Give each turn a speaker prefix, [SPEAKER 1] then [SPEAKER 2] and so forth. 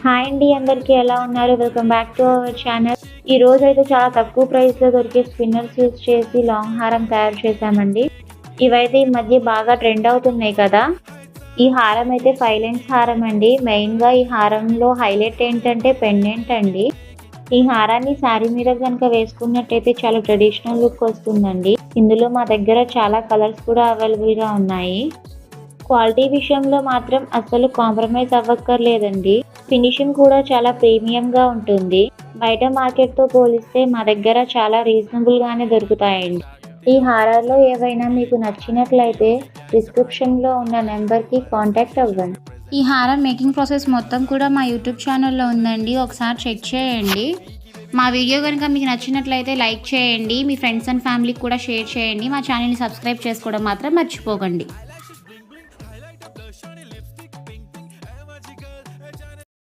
[SPEAKER 1] Hi అండి, అందరికీ ఎలా ఉన్నారు? Welcome back to our channel. ఈ రోజైతే చాలా తక్కువ ప్రైస్‌లో దొరికే స్పిన్నర్స్ యూజ్ చేసి లాంగ్ హారం తయారు చేశామండి. ఇవైతే ఈ మధ్య బాగా ట్రెండ్ అవుతున్నాయి కదా! ఈ హారం అయితే 5 లైన్స్ హారం అండి. మెయిన్‌గా ఈ హారంలో హైలైట్ ఏంటంటే పెండెంట్ అండి. ఈ హారాన్ని శారీ మీద గనుక వేసుకున్నట్టయితే చాలా ట్రెడిషనల్ లుక్ వస్తుందండి. ఇందులో మా దగ్గర చాలా కలర్స్ కూడా అవైలబుల్‌గా ఉన్నాయి. క్వాలిటీ విషయంలో మాత్రం అస్సలు కాంప్రమైజ్ అవ్వక్కర్లేదండి. ఫినిషింగ్ కూడా చాలా ప్రీమియంగా ఉంటుంది. బయట మార్కెట్‌తో పోలిస్తే మా దగ్గర చాలా రీజనబుల్‌గానే దొరుకుతాయండి. ఈ హారాల్లో ఏవైనా మీకు నచ్చినట్లయితే డిస్క్రిప్షన్‌లో ఉన్న నెంబర్‌కి కాంటాక్ట్ అవ్వండి.
[SPEAKER 2] ఈ హారం మేకింగ్ ప్రాసెస్ మొత్తం కూడా మా యూట్యూబ్ ఛానల్లో ఉందండి. ఒకసారి చెక్ చేయండి. మా వీడియో కనుక మీకు నచ్చినట్లయితే లైక్ చేయండి. మీ ఫ్రెండ్స్ అండ్ ఫ్యామిలీకి కూడా షేర్ చేయండి. మా ఛానల్ని సబ్స్క్రైబ్ చేసుకోవడం మాత్రం మర్చిపోకండి.